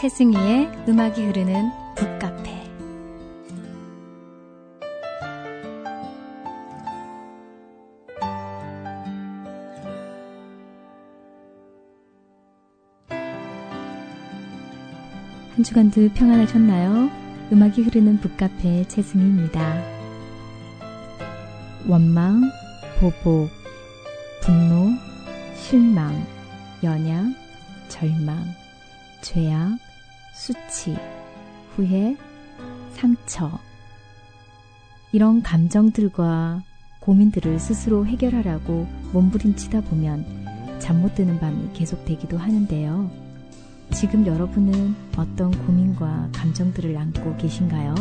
최승희의 음악이 흐르는 북카페. 한 주간도 평안하셨나요? 음악이 흐르는 북카페 최승희입니다. 원망, 보복, 분노, 실망, 연약, 절망, 죄악, 수치, 후회, 상처. 이런 감정들과 고민들을 스스로 해결하라고 몸부림치다 보면 잠 못 드는 밤이 계속되기도 하는데요. 지금 여러분은 어떤 고민과 감정들을 안고 계신가요?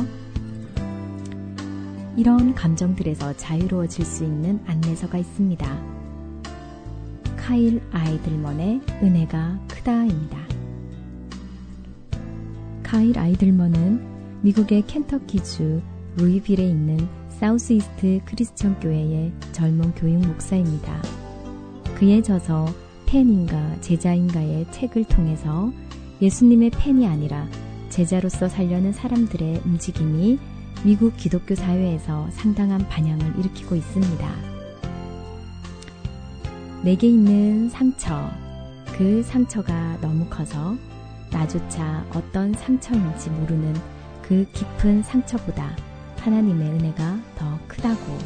이런 감정들에서 자유로워질 수 있는 안내서가 있습니다. 카일 아이들먼의 은혜가 크다입니다. 카일 아이들먼은 미국의 켄터키주 루이빌에 있는 사우스이스트 크리스천 교회의 젊은 교육 목사입니다. 그의 저서 팬인가 제자인가의 책을 통해서 예수님의 팬이 아니라 제자로서 살려는 사람들의 움직임이 미국 기독교 사회에서 상당한 반향을 일으키고 있습니다. 내게 있는 상처, 그 상처가 너무 커서 나조차 어떤 상처인지 모르는 그 깊은 상처보다 하나님의 은혜가 더 크다고,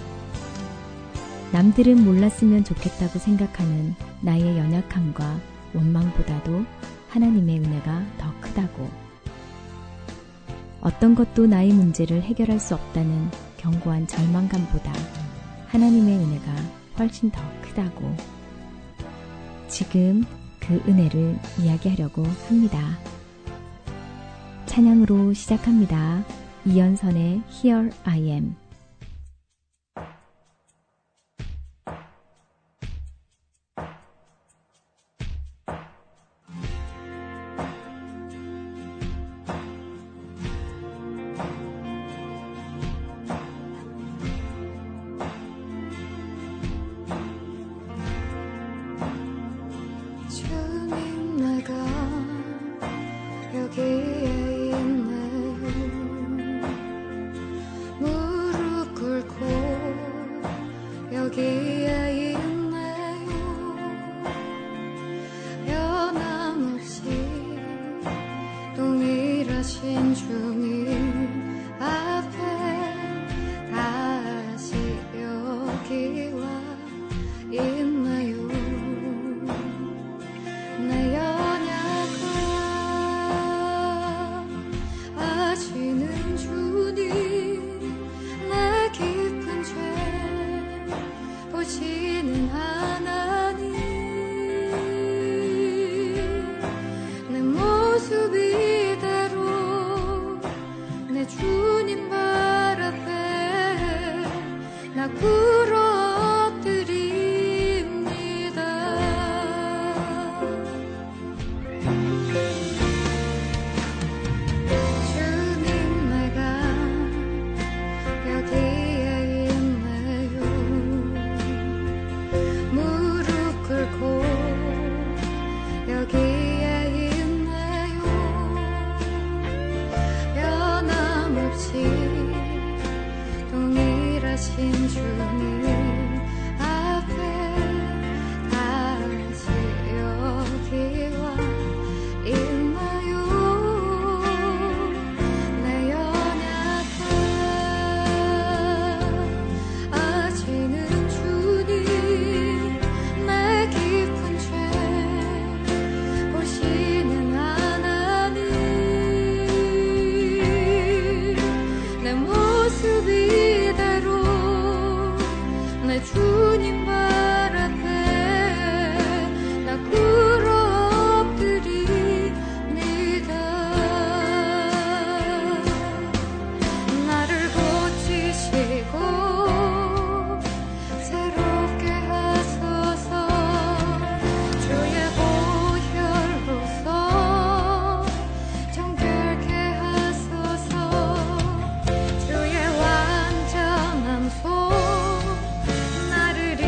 남들은 몰랐으면 좋겠다고 생각하는 나의 연약함과 원망보다도 하나님의 은혜가 더 크다고, 어떤 것도 나의 문제를 해결할 수 없다는 견고한 절망감보다 하나님의 은혜가 훨씬 더 크다고, 지금 그 은혜를 이야기하려고 합니다. 찬양으로 시작합니다. 이연선의 Here I Am. 나를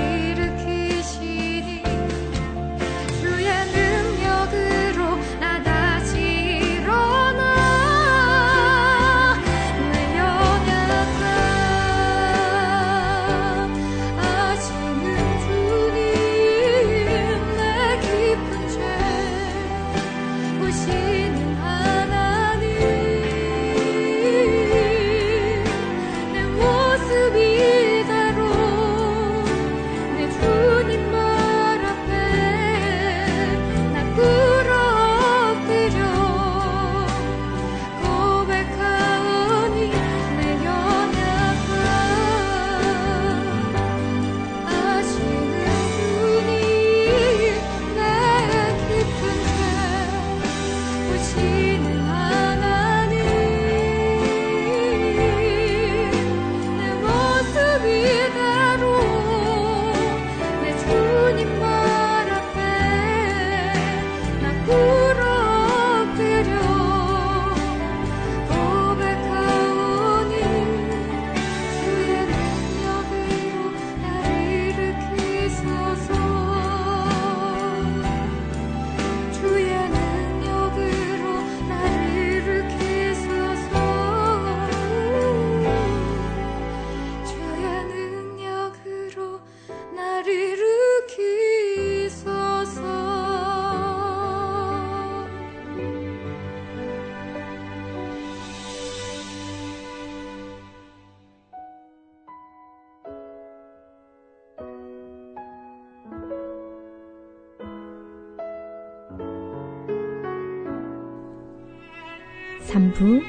3부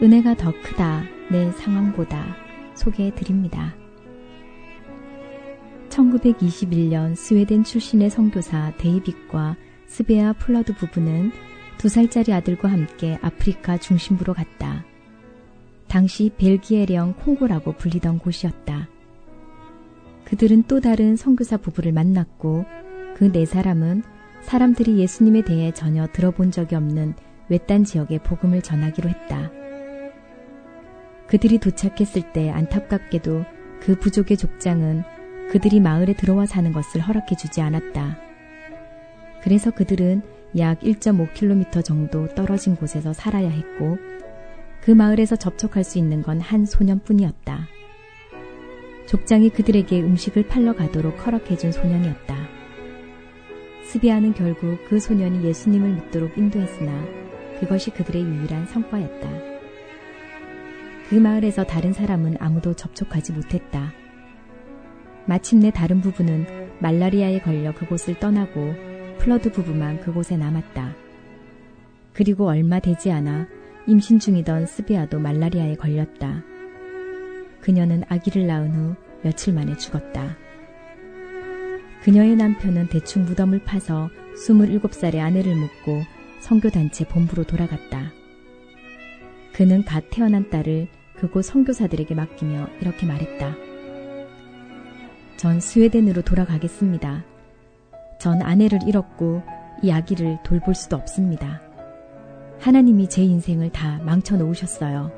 은혜가 더 크다 내 상황보다 소개해 드립니다. 1921년 스웨덴 출신의 선교사 데이빗과 스베아 플러드 부부는 2살짜리 아들과 함께 아프리카 중심부로 갔다. 당시 벨기에령 콩고라고 불리던 곳이었다. 그들은 또 다른 선교사 부부를 만났고 그 4사람은 사람들이 예수님에 대해 전혀 들어본 적이 없는 외딴 지역에 복음을 전하기로 했다. 그들이 도착했을 때 안타깝게도 그 부족의 족장은 그들이 마을에 들어와 사는 것을 허락해 주지 않았다. 그래서 그들은 약 1.5km 정도 떨어진 곳에서 살아야 했고 그 마을에서 접촉할 수 있는 건 한 소년뿐이었다. 족장이 그들에게 음식을 팔러 가도록 허락해준 소년이었다. 스비아는 결국 그 소년이 예수님을 믿도록 인도했으나 그것이 그들의 유일한 성과였다. 그 마을에서 다른 사람은 아무도 접촉하지 못했다. 마침내 다른 부부는 말라리아에 걸려 그곳을 떠나고 플러드 부부만 그곳에 남았다. 그리고 얼마 되지 않아 임신 중이던 스비아도 말라리아에 걸렸다. 그녀는 아기를 낳은 후 며칠 만에 죽었다. 그녀의 남편은 대충 무덤을 파서 27살의 아내를 묻고 선교단체 본부로 돌아갔다. 그는 갓 태어난 딸을 그곳 선교사들에게 맡기며 이렇게 말했다. 전 스웨덴으로 돌아가겠습니다. 전 아내를 잃었고 이 아기를 돌볼 수도 없습니다. 하나님이 제 인생을 다 망쳐놓으셨어요.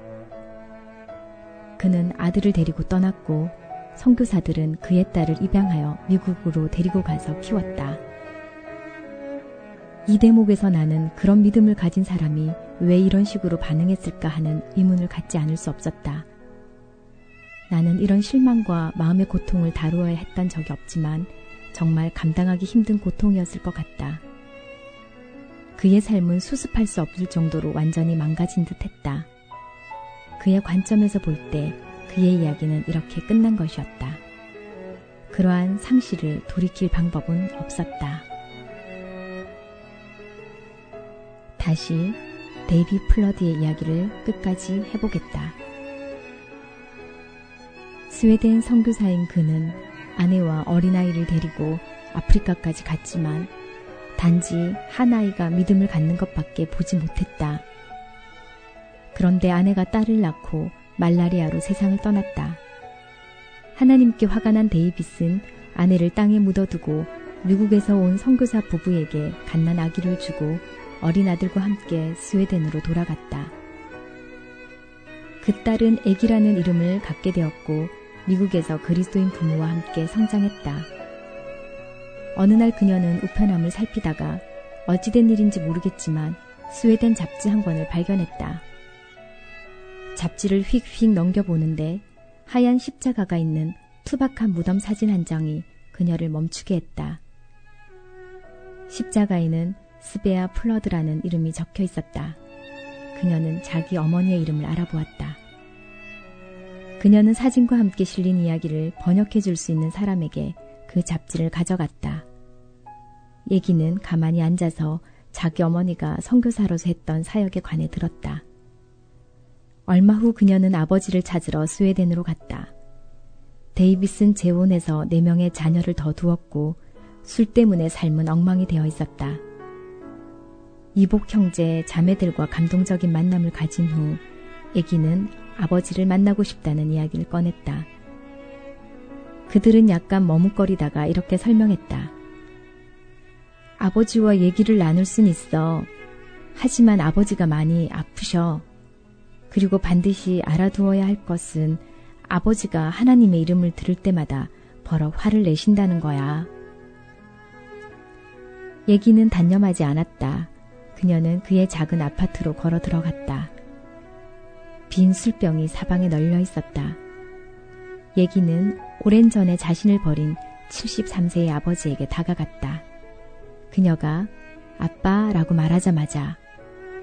그는 아들을 데리고 떠났고 선교사들은 그의 딸을 입양하여 미국으로 데리고 가서 키웠다. 이 대목에서 나는 그런 믿음을 가진 사람이 왜 이런 식으로 반응했을까 하는 의문을 갖지 않을 수 없었다. 나는 이런 실망과 마음의 고통을 다루어야 했던 적이 없지만 정말 감당하기 힘든 고통이었을 것 같다. 그의 삶은 수습할 수 없을 정도로 완전히 망가진 듯했다. 그의 관점에서 볼 때 그의 이야기는 이렇게 끝난 것이었다. 그러한 상실을 돌이킬 방법은 없었다. 다시 데이비 플러드의 이야기를 끝까지 해보겠다. 스웨덴 선교사인 그는 아내와 어린아이를 데리고 아프리카까지 갔지만 단지 한 아이가 믿음을 갖는 것밖에 보지 못했다. 그런데 아내가 딸을 낳고 말라리아로 세상을 떠났다. 하나님께 화가 난 데이빗은 아내를 땅에 묻어두고 미국에서 온 선교사 부부에게 갓난 아기를 주고 어린 아들과 함께 스웨덴으로 돌아갔다. 그 딸은 애기라는 이름을 갖게 되었고 미국에서 그리스도인 부모와 함께 성장했다. 어느 날 그녀는 우편함을 살피다가 어찌된 일인지 모르겠지만 스웨덴 잡지 한 권을 발견했다. 잡지를 휙휙 넘겨보는데 하얀 십자가가 있는 투박한 무덤 사진 한 장이 그녀를 멈추게 했다. 십자가에는 스베아 플러드라는 이름이 적혀 있었다. 그녀는 자기 어머니의 이름을 알아보았다. 그녀는 사진과 함께 실린 이야기를 번역해 줄 수 있는 사람에게 그 잡지를 가져갔다. 얘기는 가만히 앉아서 자기 어머니가 선교사로서 했던 사역에 관해 들었다. 얼마 후 그녀는 아버지를 찾으러 스웨덴으로 갔다. 데이빗은 재혼해서 4명의 자녀를 더 두었고 술 때문에 삶은 엉망이 되어 있었다. 이복 형제 자매들과 감동적인 만남을 가진 후 애기는 아버지를 만나고 싶다는 이야기를 꺼냈다. 그들은 약간 머뭇거리다가 이렇게 설명했다. 아버지와 얘기를 나눌 순 있어. 하지만 아버지가 많이 아프셔. 그리고 반드시 알아두어야 할 것은 아버지가 하나님의 이름을 들을 때마다 버럭 화를 내신다는 거야. 얘기는 단념하지 않았다. 그녀는 그의 작은 아파트로 걸어 들어갔다. 빈 술병이 사방에 널려 있었다. 얘기는 오랜 전에 자신을 버린 73세의 아버지에게 다가갔다. 그녀가 아빠라고 말하자마자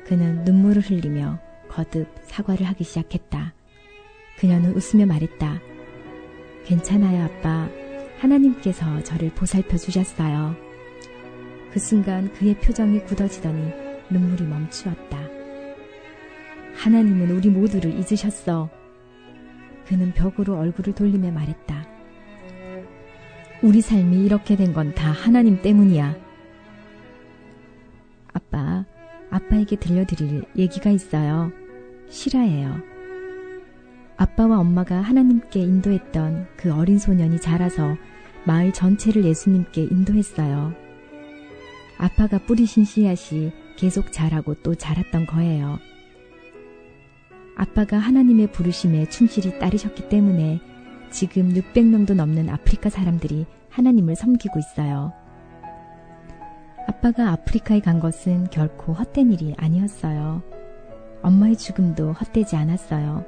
그는 눈물을 흘리며 거듭 사과를 하기 시작했다. 그녀는 웃으며 말했다. 괜찮아요, 아빠. 하나님께서 저를 보살펴 주셨어요. 그 순간 그의 표정이 굳어지더니 눈물이 멈추었다. 하나님은 우리 모두를 잊으셨어. 그는 벽으로 얼굴을 돌리며 말했다. 우리 삶이 이렇게 된 건 다 하나님 때문이야. 아빠에게 들려드릴 얘기가 있어요. 실화예요. 아빠와 엄마가 하나님께 인도했던 그 어린 소년이 자라서 마을 전체를 예수님께 인도했어요. 아빠가 뿌리신 씨앗이 계속 자라고 또 자랐던 거예요. 아빠가 하나님의 부르심에 충실히 따르셨기 때문에 지금 600명도 넘는 아프리카 사람들이 하나님을 섬기고 있어요. 아빠가 아프리카에 간 것은 결코 헛된 일이 아니었어요. 엄마의 죽음도 헛되지 않았어요.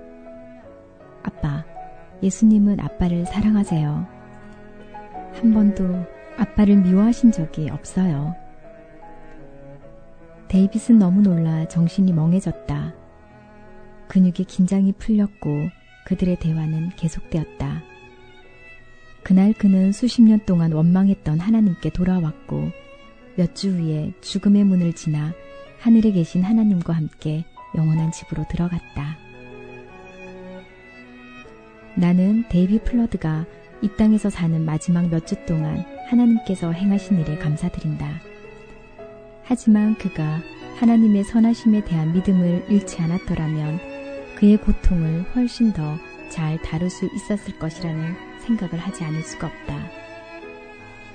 아빠, 예수님은 아빠를 사랑하세요. 한 번도 아빠를 미워하신 적이 없어요. 데이빗은 너무 놀라 정신이 멍해졌다. 근육의 긴장이 풀렸고 그들의 대화는 계속되었다. 그날 그는 수십 년 동안 원망했던 하나님께 돌아왔고 몇 주 후에 죽음의 문을 지나 하늘에 계신 하나님과 함께 영원한 집으로 들어갔다. 나는 데이비 플러드가 이 땅에서 사는 마지막 몇 주 동안 하나님께서 행하신 일에 감사드린다. 하지만 그가 하나님의 선하심에 대한 믿음을 잃지 않았더라면 그의 고통을 훨씬 더 잘 다룰 수 있었을 것이라는 생각을 하지 않을 수가 없다.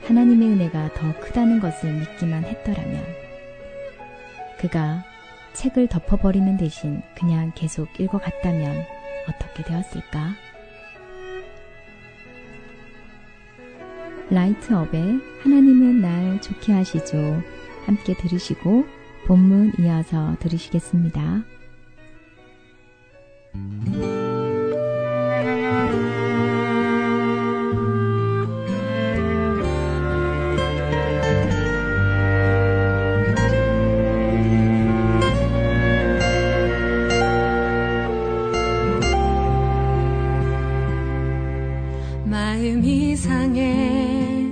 하나님의 은혜가 더 크다는 것을 믿기만 했더라면 그가 책을 덮어버리는 대신 그냥 계속 읽어갔다면 어떻게 되었을까? 라이트업의 하나님은 날 좋게 하시죠. 함께 들으시고 본문 이어서 들으시겠습니다. 마음이 상해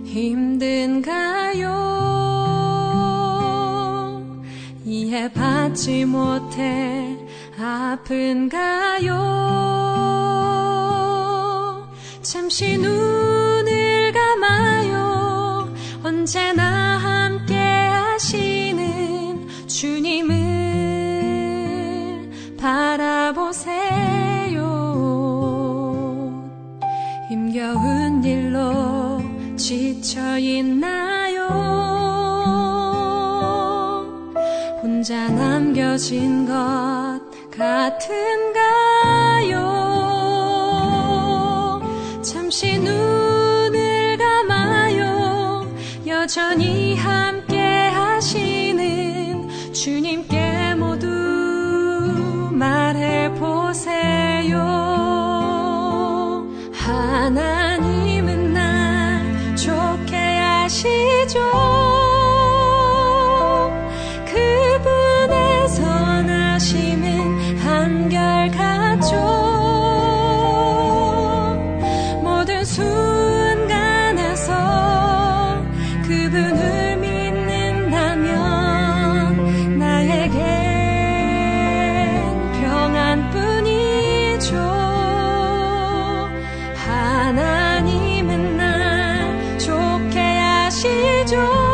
힘든가요? 이해받지 못해 아픈가요? 잠시 눈을 감아요. 언제나 함께 하시는 주님을 바라보세요. 힘겨운 일로 지쳐 있나요? 혼자 남겨진 것 같은가요? 잠시 눈을 감아요. 여전히 함께 하시는 주님께 모두 말해보세요. 하나님은 날 좋게 하시죠. 그분의 선하심은 한결같죠. 모든 순간에서 그분을 믿는다면 나에겐 평안뿐이죠. 하나님은 날 좋게 하시죠.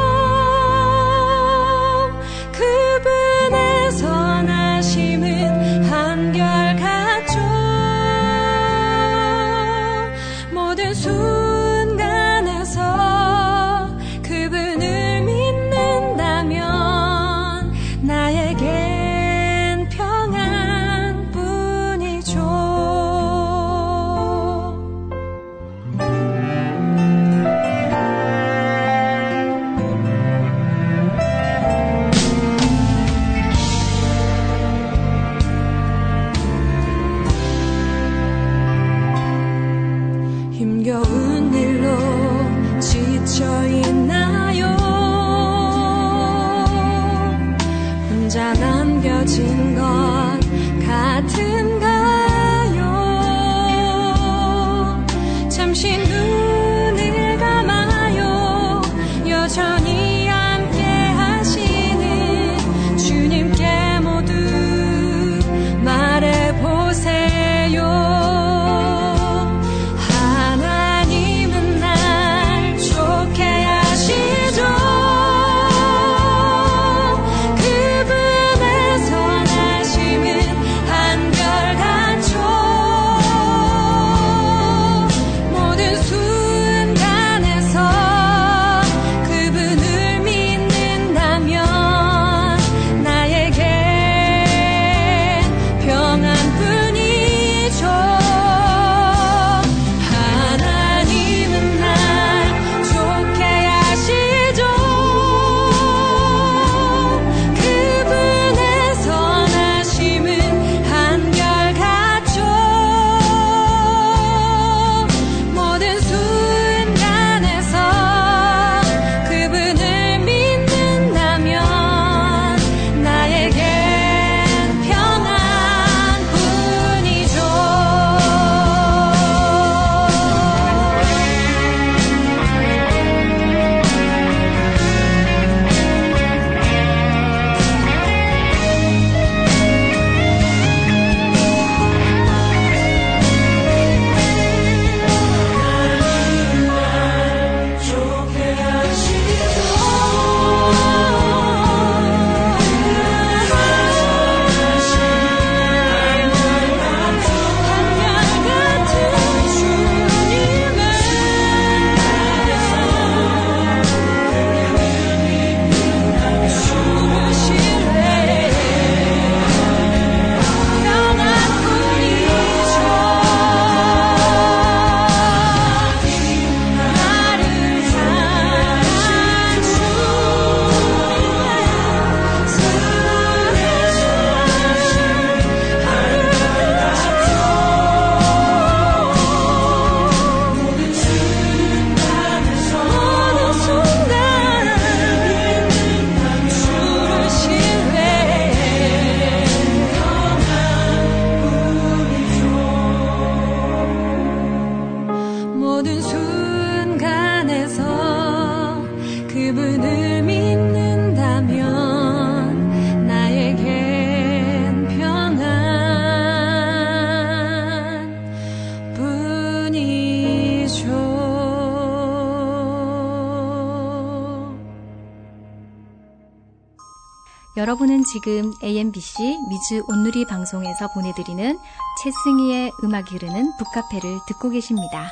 여러분은 지금 AMBC 미주 온누리 방송에서 보내드리는 최승희의 음악이 흐르는 북카페를 듣고 계십니다.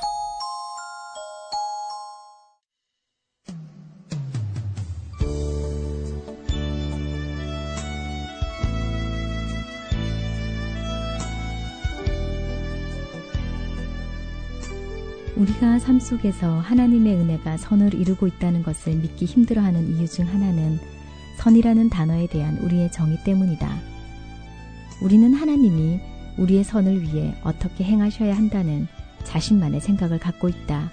우리가 삶 속에서 하나님의 은혜가 선을 이루고 있다는 것을 믿기 힘들어하는 이유 중 하나는 선이라는 단어에 대한 우리의 정의 때문이다. 우리는 하나님이 우리의 선을 위해 어떻게 행하셔야 한다는 자신만의 생각을 갖고 있다.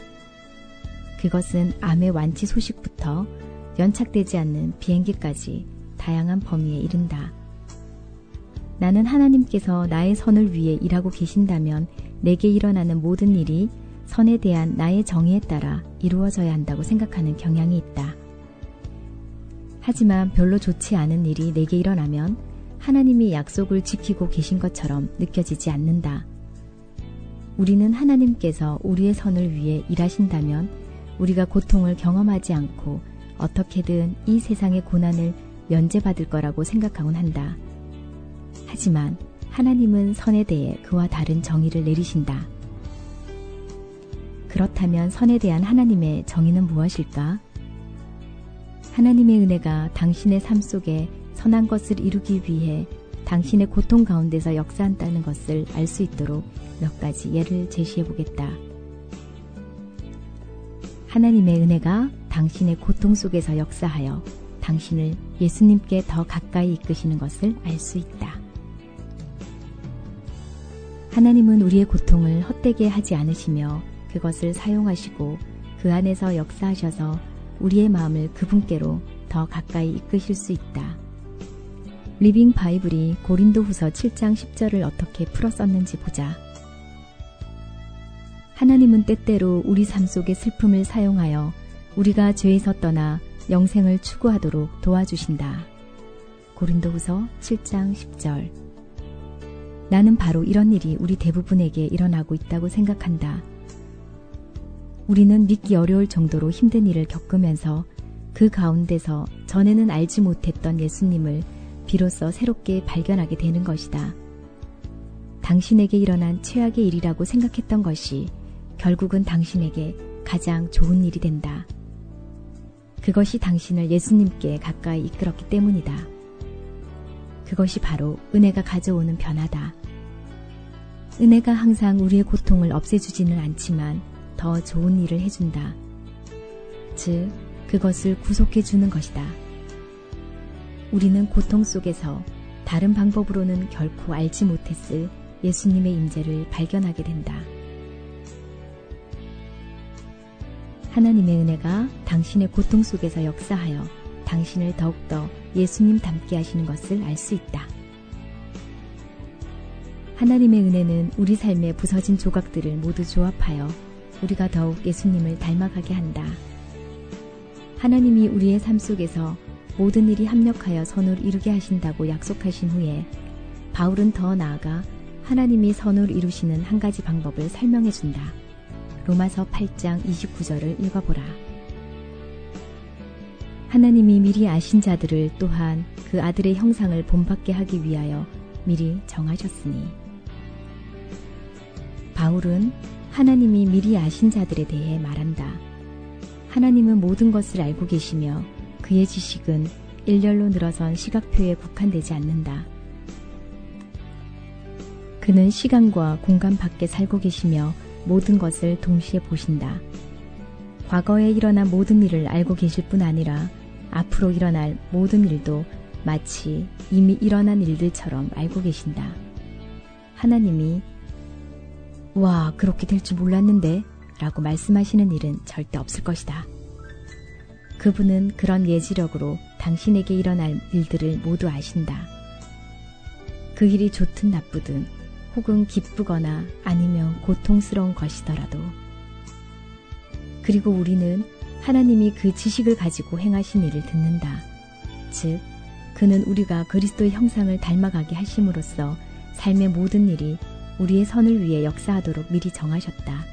그것은 암의 완치 소식부터 연착되지 않는 비행기까지 다양한 범위에 이른다. 나는 하나님께서 나의 선을 위해 일하고 계신다면 내게 일어나는 모든 일이 선에 대한 나의 정의에 따라 이루어져야 한다고 생각하는 경향이 있다. 하지만 별로 좋지 않은 일이 내게 일어나면 하나님이 약속을 지키고 계신 것처럼 느껴지지 않는다. 우리는 하나님께서 우리의 선을 위해 일하신다면 우리가 고통을 경험하지 않고 어떻게든 이 세상의 고난을 면제받을 거라고 생각하곤 한다. 하지만 하나님은 선에 대해 그와 다른 정의를 내리신다. 그렇다면 선에 대한 하나님의 정의는 무엇일까? 하나님의 은혜가 당신의 삶 속에 선한 것을 이루기 위해 당신의 고통 가운데서 역사한다는 것을 알 수 있도록 몇 가지 예를 제시해 보겠다. 하나님의 은혜가 당신의 고통 속에서 역사하여 당신을 예수님께 더 가까이 이끄시는 것을 알 수 있다. 하나님은 우리의 고통을 헛되게 하지 않으시며 그것을 사용하시고 그 안에서 역사하셔서 우리의 마음을 그분께로 더 가까이 이끄실 수 있다. 리빙 바이블이 고린도후서 7장 10절을 어떻게 풀어 썼는지 보자. 하나님은 때때로 우리 삶 속의 슬픔을 사용하여 우리가 죄에서 떠나 영생을 추구하도록 도와주신다. 고린도후서 7장 10절. 나는 바로 이런 일이 우리 대부분에게 일어나고 있다고 생각한다. 우리는 믿기 어려울 정도로 힘든 일을 겪으면서 그 가운데서 전에는 알지 못했던 예수님을 비로소 새롭게 발견하게 되는 것이다. 당신에게 일어난 최악의 일이라고 생각했던 것이 결국은 당신에게 가장 좋은 일이 된다. 그것이 당신을 예수님께 가까이 이끌었기 때문이다. 그것이 바로 은혜가 가져오는 변화다. 은혜가 항상 우리의 고통을 없애주지는 않지만 더 좋은 일을 해준다. 즉, 그것을 구속해주는 것이다. 우리는 고통 속에서 다른 방법으로는 결코 알지 못했을 예수님의 임재를 발견하게 된다. 하나님의 은혜가 당신의 고통 속에서 역사하여 당신을 더욱더 예수님 닮게 하시는 것을 알 수 있다. 하나님의 은혜는 우리 삶의 부서진 조각들을 모두 조합하여 우리가 더욱 예수님을 닮아가게 한다. 하나님이 우리의 삶 속에서 모든 일이 합력하여 선을 이루게 하신다고 약속하신 후에 바울은 더 나아가 하나님이 선을 이루시는 한 가지 방법을 설명해 준다. 로마서 8장 29절을 읽어보라. 하나님이 미리 아신 자들을 또한 그 아들의 형상을 본받게 하기 위하여 미리 정하셨으니. 바울은 하나님이 미리 아신 자들에 대해 말한다. 하나님은 모든 것을 알고 계시며 그의 지식은 일렬로 늘어선 시각표에 국한되지 않는다. 그는 시간과 공간 밖에 살고 계시며 모든 것을 동시에 보신다. 과거에 일어난 모든 일을 알고 계실 뿐 아니라 앞으로 일어날 모든 일도 마치 이미 일어난 일들처럼 알고 계신다. 하나님이 와, 그렇게 될 줄 몰랐는데 라고 말씀하시는 일은 절대 없을 것이다. 그분은 그런 예지력으로 당신에게 일어날 일들을 모두 아신다. 그 일이 좋든 나쁘든 혹은 기쁘거나 아니면 고통스러운 것이더라도. 그리고 우리는 하나님이 그 지식을 가지고 행하신 일을 듣는다. 즉, 그는 우리가 그리스도의 형상을 닮아가게 하심으로써 삶의 모든 일이 우리의 선을 위해 역사하도록 미리 정하셨다.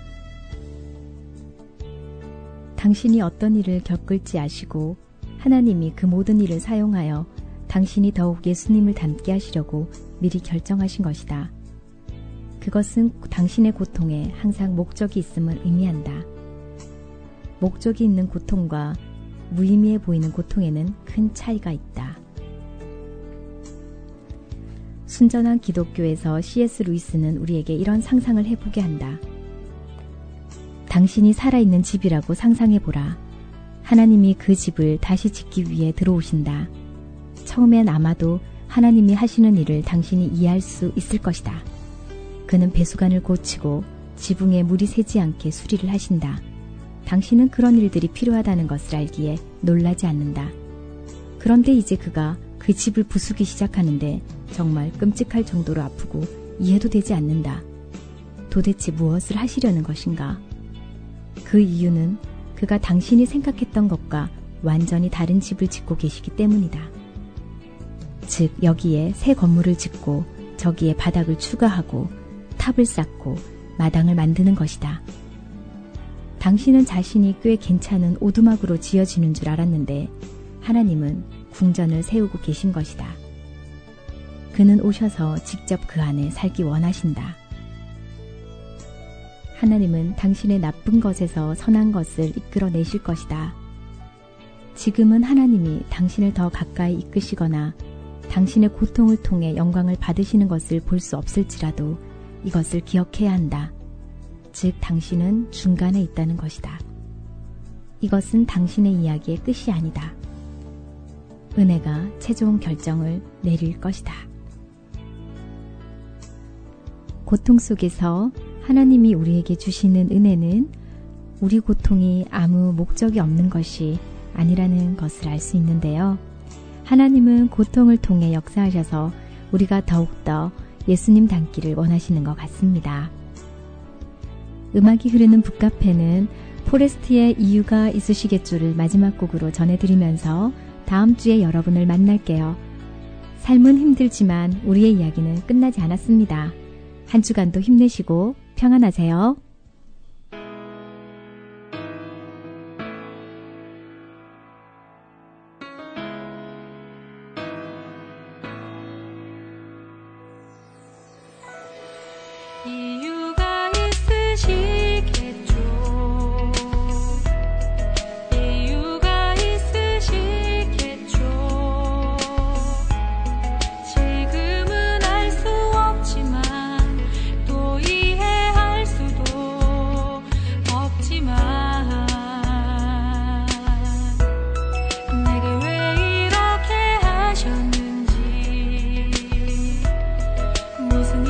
당신이 어떤 일을 겪을지 아시고 하나님이 그 모든 일을 사용하여 당신이 더욱 예수님을 닮게 하시려고 미리 결정하신 것이다. 그것은 당신의 고통에 항상 목적이 있음을 의미한다. 목적이 있는 고통과 무의미해 보이는 고통에는 큰 차이가 있다. 순전한 기독교에서 C.S. 루이스는 우리에게 이런 상상을 해보게 한다. 당신이 살아있는 집이라고 상상해보라. 하나님이 그 집을 다시 짓기 위해 들어오신다. 처음엔 아마도 하나님이 하시는 일을 당신이 이해할 수 있을 것이다. 그는 배수관을 고치고 지붕에 물이 새지 않게 수리를 하신다. 당신은 그런 일들이 필요하다는 것을 알기에 놀라지 않는다. 그런데 이제 그가 그 집을 부수기 시작하는데 정말 끔찍할 정도로 아프고 이해도 되지 않는다. 도대체 무엇을 하시려는 것인가? 그 이유는 그가 당신이 생각했던 것과 완전히 다른 집을 짓고 계시기 때문이다. 즉 여기에 새 건물을 짓고 저기에 바닥을 추가하고 탑을 쌓고 마당을 만드는 것이다. 당신은 자신이 꽤 괜찮은 오두막으로 지어지는 줄 알았는데 하나님은 궁전을 세우고 계신 것이다. 그는 오셔서 직접 그 안에 살기 원하신다. 하나님은 당신의 나쁜 것에서 선한 것을 이끌어내실 것이다. 지금은 하나님이 당신을 더 가까이 이끄시거나 당신의 고통을 통해 영광을 받으시는 것을 볼 수 없을지라도 이것을 기억해야 한다. 즉 당신은 중간에 있다는 것이다. 이것은 당신의 이야기의 끝이 아니다. 은혜가 최종 결정을 내릴 것이다. 고통 속에서 하나님이 우리에게 주시는 은혜는 우리 고통이 아무 목적이 없는 것이 아니라는 것을 알 수 있는데요. 하나님은 고통을 통해 역사하셔서 우리가 더욱더 예수님 닮기를 원하시는 것 같습니다. 음악이 흐르는 북카페는 포레스트의 이유가 있으시겠죠를 마지막 곡으로 전해드리면서 다음 주에 여러분을 만날게요. 삶은 힘들지만 우리의 이야기는 끝나지 않았습니다. 한 주간도 힘내시고 평안하세요. 이유가 있으시겠죠. 이유가 있으시겠죠. 지금은 알 수 없지만 또 이해할 수도 없지만 내게 왜 이렇게 하셨는지 무슨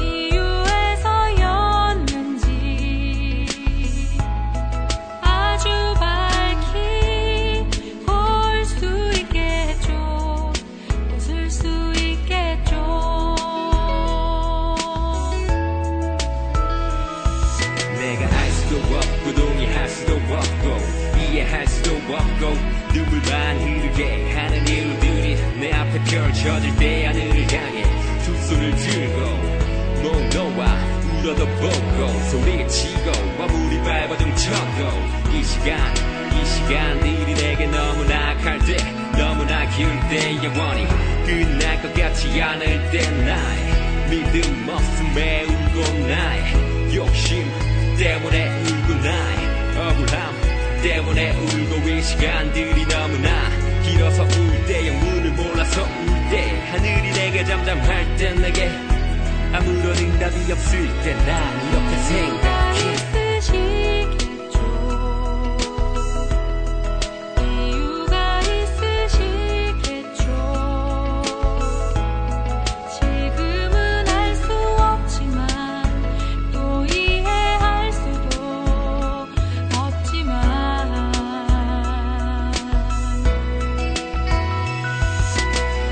이해할 수도 없고 눈물만 흐르게 하는 일들이 내 앞에 펼쳐질 때 하늘을 향해 두 손을 들고 못 놓아 울어도 보고 소리치고 아무리 밟아도 쳐도 이 시간들이 내게 너무나 칼때 너무나 길 때 영원히 끝날 것 같지 않을 때 나의 믿음 없음에 울고 나의 욕심 때문에 울고 나의 억울함 때문에 울고 이 시간들이 너무나 길어서 울 때 영문을 몰라서 울 때 하늘이 내게 잠잠할 때 내게 아무런 응답이 없을 때 난 이렇게 생각해 이유가 있으시겠죠. 지금은 알 수 없지만 또 이해할 수도 없지만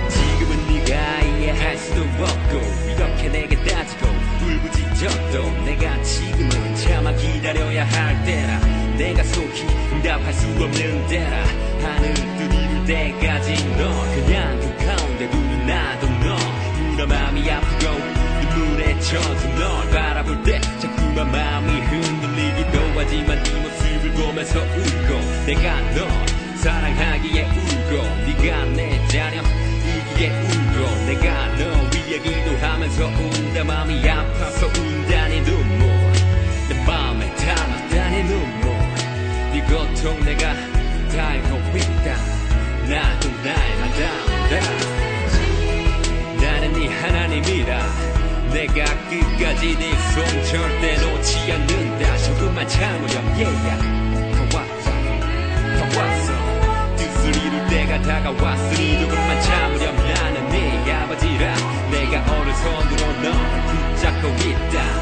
지금은 네가 이해할 수도 없고 이렇게 내게 따지고 울부짖어도 내가 지금은 차마 기다려야 할 때라 내가 속히 응답할 수 없는 때라 하늘 들이울 때까지 너 그냥 그 가운데 두는 나도 너 누나 마음이 아프고 눈물에 젖은 널 바라볼 때 자꾸만 마음이 흔들리기도 하지만 네 모습을 보면서 울고 내가 너 사랑하기에 울고 네가 내 자녀이기에 함께 울고 내가 너 위해 기도하면서 운다 맘이 아파서 운다니 눈물 내 맘에 담았다니 눈물 네 고통 내가 다 알고 있다 나도 날마다 온다 나는 네 하나님이라 내가 끝까지 네 손 절대 놓지 않는다 조금만 참으렴 yeah 더 왔어 뜻을 이룰 때가 다가왔으니 조금만 참으렴 나는 네 아버지라 내가 오른손으로 너를 붙잡고 있다